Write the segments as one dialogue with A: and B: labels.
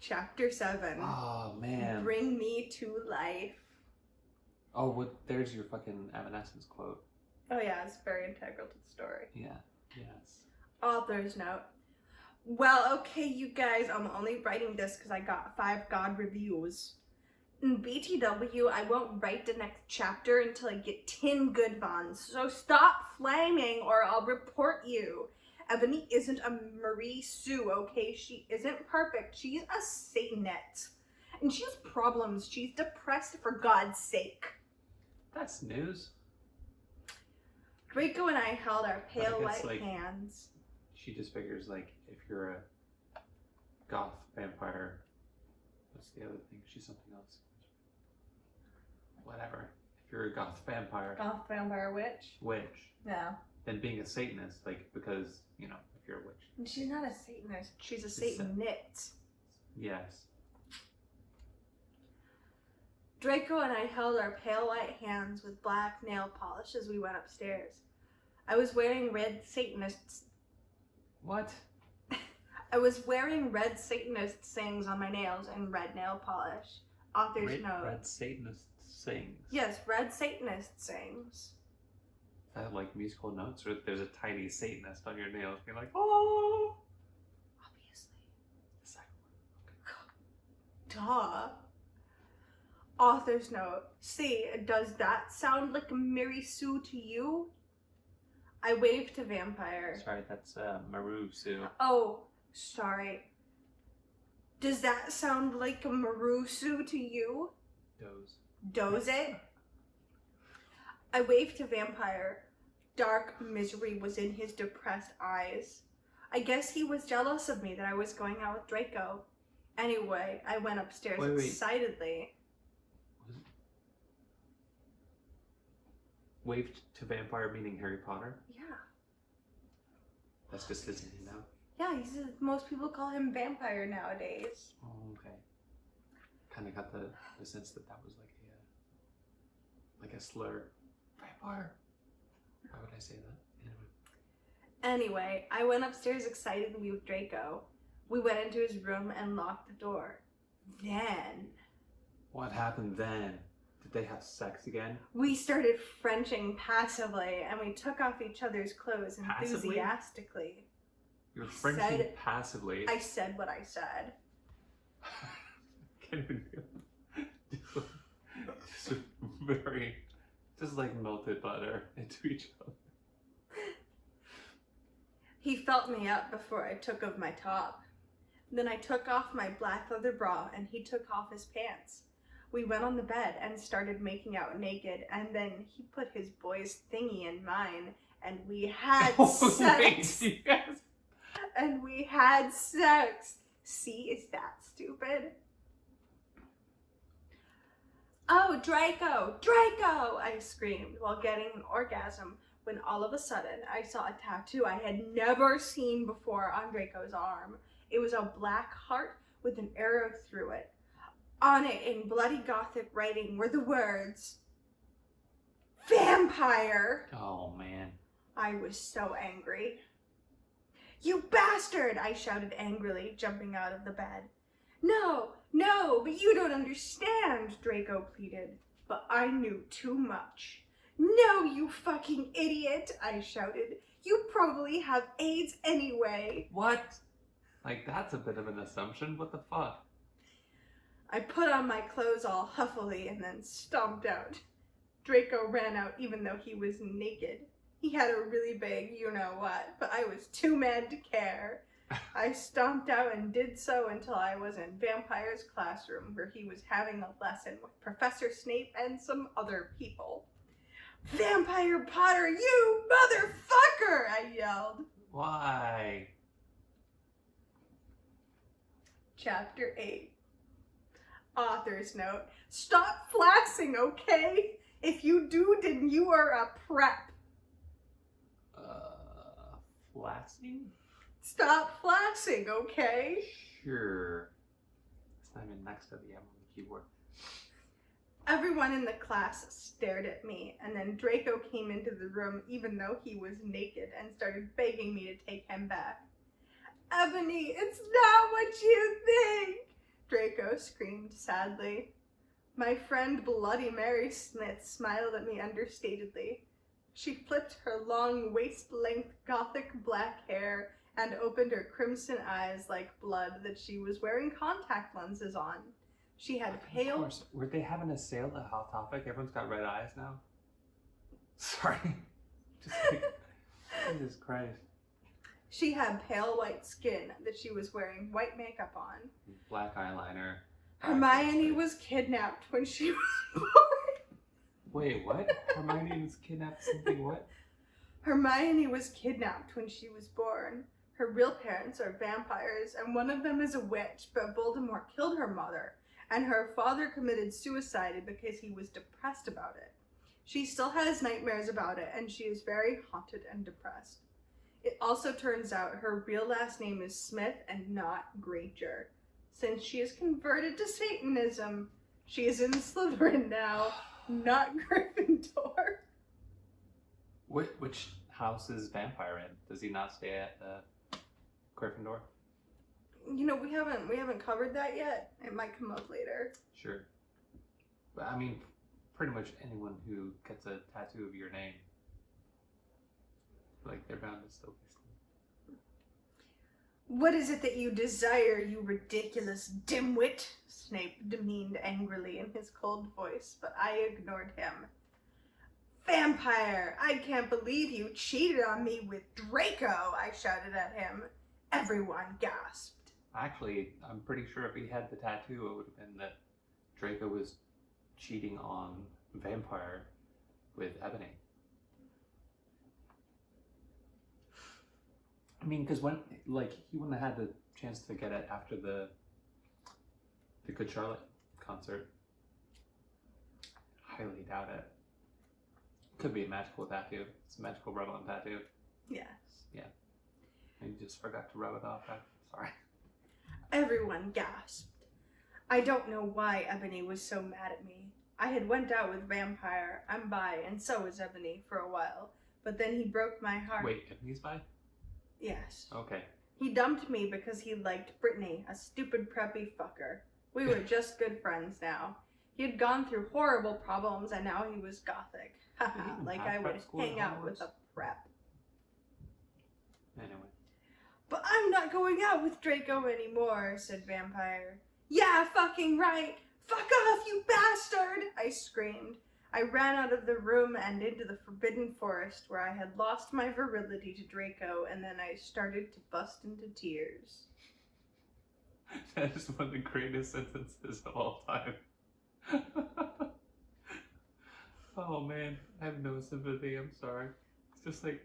A: Chapter 7.
B: Oh, man.
A: Bring me to life.
B: Oh, there's your fucking Evanescence quote.
A: Oh yeah, it's very integral to the story.
B: Yeah, yes.
A: Author's note. Well, okay, you guys, I'm only writing this because I got 5 God reviews. In BTW, I won't write the next chapter until I get 10 good ones, so stop flaming or I'll report you. Ebony isn't a Marie Sue, okay? She isn't perfect. She's a Satanette. And she has problems. She's depressed, for God's sake.
B: That's news.
A: Draco and I held our pale white
B: like,
A: hands.
B: She just figures, like, if you're a goth vampire, what's the other thing? She's something else. Whatever. If you're a goth vampire.
A: Goth vampire witch?
B: Witch.
A: Yeah.
B: Then being a Satanist, like, because, you know, if you're a witch.
A: And she's not a Satanist. She's a Satanite.
B: Yes.
A: Draco and I held our pale white hands with black nail polish as we went upstairs. I was wearing red Satanist...
B: What?
A: I was wearing red Satanist sayings on my nails and red nail polish. Author's note.
B: Red Satanist sayings?
A: Yes, red Satanist sayings.
B: Is that like musical notes, or there's a tiny Satanist on your nails being like, oh?
A: Obviously.
B: The second one.
A: Okay. Duh. Author's note. See, does that sound like Mary Sue to you? I waved to Vampire.
B: Sorry, that's Maru Sue.
A: Oh, sorry. Does that sound like a Maru Sue to you? Does it? I waved to Vampire. Dark misery was in his depressed eyes. I guess he was jealous of me that I was going out with Draco. Anyway, I went upstairs excitedly.
B: Waved to Vampire meaning Harry Potter?
A: Yeah.
B: That's just his name now?
A: Yeah, most people call him Vampire nowadays.
B: Oh, okay. Kind of got the sense that was like a slur. Vampire. Why would I say that?
A: Anyway, I went upstairs excitedly with Draco. We went into his room and locked the door. Then...
B: What happened then? Did they have sex again?
A: We started Frenching passively, and we took off each other's clothes enthusiastically.
B: You were Frenching passively?
A: I said what I said.
B: Can't even do just like melted butter into each other.
A: He felt me up before I took off my top. Then I took off my black leather bra, and he took off his pants. We went on the bed and started making out naked, and then he put his boy's thingy in mine, and we had sex.
B: Wait, yes.
A: And we had sex. See, is that stupid? Oh, Draco! Draco! I screamed while getting an orgasm when all of a sudden I saw a tattoo I had never seen before on Draco's arm. It was a black heart with an arrow through it. On it, in bloody Gothic writing, were the words, Vampire!
B: Oh, man.
A: I was so angry. You bastard! I shouted angrily, jumping out of the bed. No, but you don't understand, Draco pleaded. But I knew too much. No, you fucking idiot, I shouted. You probably have AIDS anyway.
B: What? Like, that's a bit of an assumption. What the fuck?
A: I put on my clothes all huffily and then stomped out. Draco ran out even though he was naked. He had a really big you-know-what, but I was too mad to care. I stomped out and did so until I was in Vampire's classroom where he was having a lesson with Professor Snape and some other people. Vampire Potter, you motherfucker! I yelled.
B: Why?
A: Chapter 8. Author's note. Stop flaxing, okay? If you do, then you are a prep.
B: Flaxing?
A: Stop flaxing, okay?
B: Sure. It's not even next to the M on the keyboard.
A: Everyone in the class stared at me, and then Draco came into the room even though he was naked and started begging me to take him back. Ebony, it's not what you think. Draco screamed sadly. My friend Bloody Mary Smith smiled at me understatedly. She flipped her long waist-length gothic black hair and opened her crimson eyes like blood that she was wearing contact lenses on. She had
B: Of
A: pale...
B: course. Were they having a sale at Hot Topic? Everyone's got red eyes now? Sorry. Just like, Jesus Christ.
A: She had pale white skin that she was wearing white makeup on.
B: Black eyeliner.
A: Hermione was kidnapped when she was born.
B: Wait, what? Hermione was kidnapped something what?
A: Hermione was kidnapped when she was born. Her real parents are vampires, and one of them is a witch, but Voldemort killed her mother, and her father committed suicide because he was depressed about it. She still has nightmares about it, and she is very haunted and depressed. It also turns out her real last name is Smith and not Granger. Since she is converted to Satanism, she is in Slytherin now, not Gryffindor.
B: Which house is Vampire in? Does he not stay at Gryffindor?
A: You know, we haven't covered that yet. It might come up later.
B: Sure. But I mean, pretty much anyone who gets a tattoo of your name, like, they're bound to still be Slytherin.
A: What is it that you desire, you ridiculous dimwit? Snape demeaned angrily in his cold voice, but I ignored him. Vampire! I can't believe you cheated on me with Draco! I shouted at him. Everyone gasped.
B: Actually, I'm pretty sure if he had the tattoo, it would have been that Draco was cheating on Vampire with Ebony. I mean, because when, like, he wouldn't have had the chance to get it after the Good Charlotte concert. Highly doubt it. Could be a magical tattoo. It's a magical rub-on tattoo.
A: Yes.
B: Yeah. And you just forgot to rub it off. I'm sorry.
A: Everyone gasped. I don't know why Ebony was so mad at me. I had went out with Vampire, I'm bi, and so was Ebony for a while. But then he broke my heart.
B: Wait, Ebony's bi?
A: Yes.
B: Okay.
A: He dumped me because he liked Brittany, a stupid preppy fucker. We were just good friends now. He had gone through horrible problems and now he was gothic. Haha, like I would hang out with a prep.
B: Anyway.
A: But I'm not going out with Draco anymore, said Vampire. Yeah, fucking right! Fuck off, you bastard! I screamed. I ran out of the room and into the Forbidden Forest where I had lost my virility to Draco, and then I started to bust into tears.
B: That is one of the greatest sentences of all time. Oh man, I have no sympathy, I'm sorry. It's just like,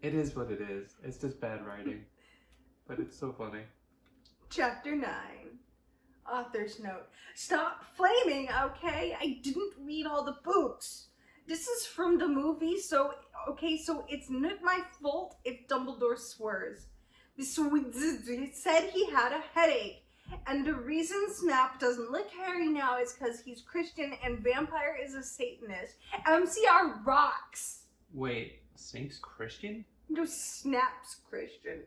B: it is what it is. It's just bad writing. But it's so funny.
A: Chapter 9. Author's note. Stop flaming, okay? I didn't read all the books. This is from the movie, so it's not my fault if Dumbledore swears. It said he had a headache. And the reason Snap doesn't lick Harry now is because he's Christian and Vampire is a Satanist. MCR rocks.
B: Wait, Snape's Christian?
A: No, Snap's Christian.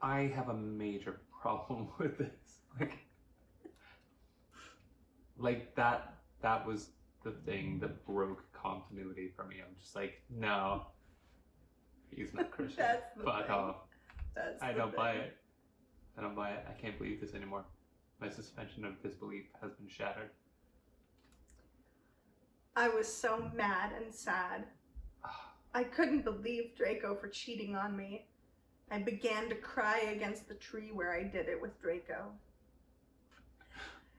B: I have a major problem with this. Like that was the thing that broke continuity for me. I'm just like, no, he's not Christian.
A: That's the
B: Fuck
A: thing.
B: off.
A: That's
B: I
A: the
B: don't buy
A: thing.
B: it. I don't buy it. I can't believe this anymore. My suspension of disbelief has been shattered.
A: I was so mad and sad. I couldn't believe Draco for cheating on me. I began to cry against the tree where I did it with Draco.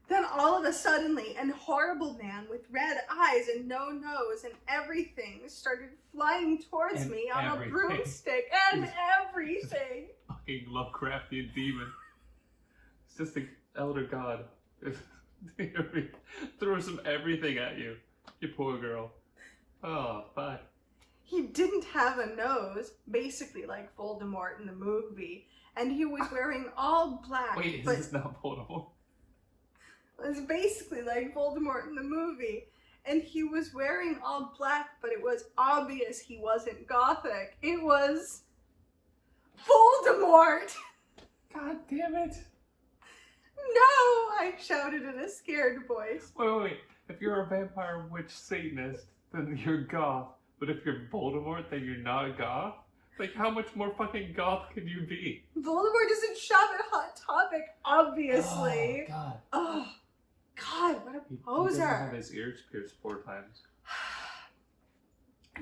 A: Then all of a suddenly, an horrible man with red eyes and no nose and everything started flying towards
B: And
A: me on
B: everything.
A: a broomstick and everything.
B: Fucking Lovecraftian demon. It's just the elder god. Throw some everything at you. You poor girl. Oh, fuck.
A: He didn't have a nose, basically like Voldemort in the movie, and he was wearing all black.
B: Wait,
A: but
B: is this not Voldemort?
A: it was basically like Voldemort in the movie, and he was wearing all black, but it was obvious he wasn't gothic. It was Voldemort!
B: God damn it!
A: No! I shouted in a scared voice.
B: Wait. If you're a vampire witch Satanist, then you're goth. But if you're Voldemort, then you're not goth? Like, how much more fucking goth can you be?
A: Voldemort doesn't shop at Hot Topic, obviously.
B: Oh, God.
A: Oh, God, what a
B: He
A: poser.
B: doesn't have his ears pierced 4 times.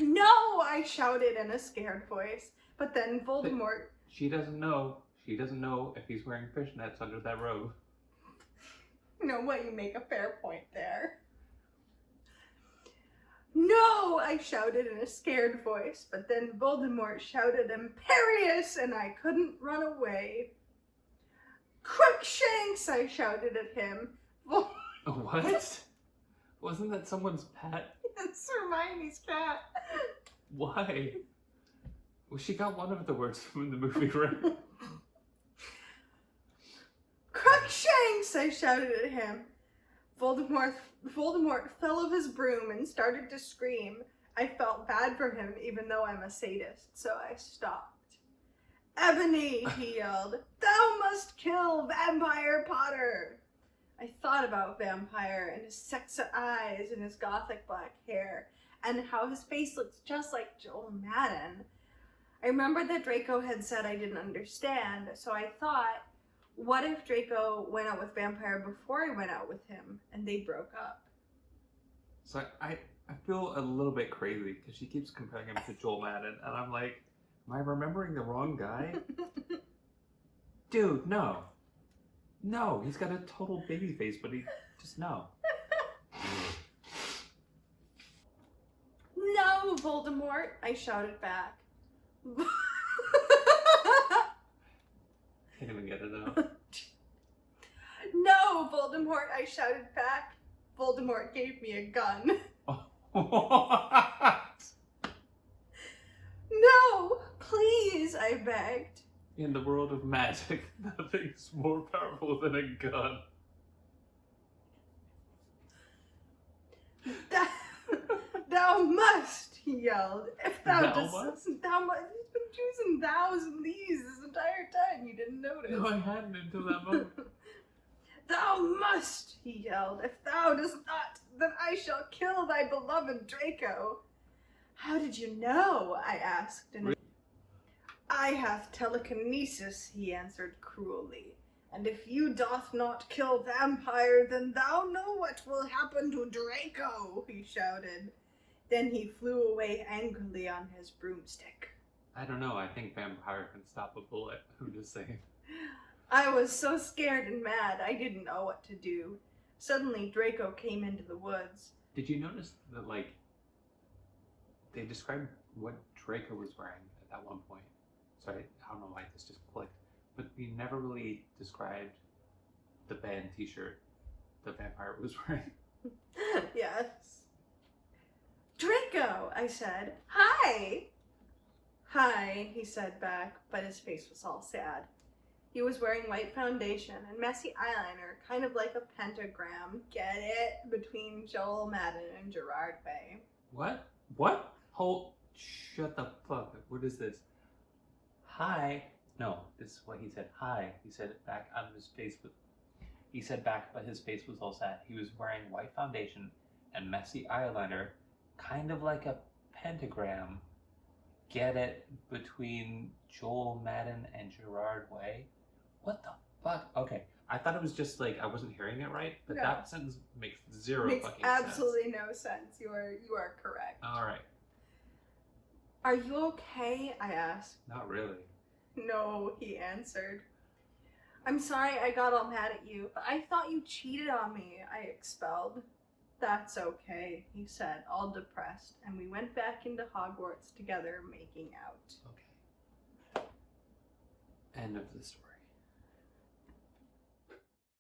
A: No, I shouted in a scared voice. But then Voldemort...
B: She doesn't know. She doesn't know if he's wearing fishnets under that robe.
A: You know what? You make a fair point there. No, I shouted in a scared voice, but then Voldemort shouted imperious and I couldn't run away. Crookshanks, I shouted at him.
B: What? Wasn't that someone's pet?
A: It's Hermione's cat.
B: Why? Well, she got one of the words from the movie, right?
A: Crookshanks, I shouted at him. Voldemort fell off his broom and started to scream. I felt bad for him, even though I'm a sadist, so I stopped. Ebony, he yelled, thou must kill Vampire Potter. I thought about Vampire and his sexy eyes and his gothic black hair and how his face looks just like Joel Madden. I remembered that Draco had said I didn't understand, so I thought, what if Draco went out with Vampire before I went out with him and they broke up?
B: So I feel a little bit crazy because she keeps comparing him to Joel Madden, and I'm like, am I remembering the wrong guy? Dude, no. No, he's got a total baby face, but he just no.
A: No, Voldemort, I shouted back.
B: Can't even get it out.
A: No, Voldemort, I shouted back. Voldemort gave me a gun.
B: What?
A: No, please, I begged.
B: In the world of magic, nothing's more powerful than a gun.
A: Thou must, he yelled. If thou
B: Thou
A: dost,
B: must?
A: thou must. He's been choosing thous and these this entire time. You didn't notice.
B: No, I hadn't until that moment.
A: Thou must, he yelled. If thou dost not, then I shall kill thy beloved Draco. How did you know? I asked. I have telekinesis, he answered cruelly. And if you doth not kill Vampire, then thou know what will happen to Draco, he shouted. Then he flew away angrily on his broomstick.
B: I don't know, I think Vampire can stop a bullet. I'm just saying.
A: I was so scared and mad, I didn't know what to do. Suddenly, Draco came into the woods.
B: Did you notice that, like, they described what Draco was wearing at that one point? Sorry, I don't know why this just clicked. But you never really described the band t-shirt the vampire was wearing.
A: Yes. Draco, I said. Hi! Hi, he said back, but his face was all sad. He was wearing white foundation and messy eyeliner, kind of like a pentagram. Get it? Between Joel Madden and Gerard Way.
B: What? What? Hold. Shut the fuck up. What is this? Hi. No, this is what he said. Hi. He said it back on his face. He said back, but his face was all sad. He was wearing white foundation and messy eyeliner, kind of like a pentagram. Get it? Between Joel Madden and Gerard Way. What the fuck? Okay, I thought it was just like I wasn't hearing it right, but
A: No.
B: that sentence makes zero
A: Makes
B: fucking sense.
A: absolutely no sense. You are correct.
B: All right,
A: Are you okay? I asked.
B: not really.
A: No, he answered. I'm sorry I got all mad at you, but I thought you cheated on me, I expelled. That's okay, he said, all depressed, and we went back into Hogwarts together, making out.
B: Okay. End of the story.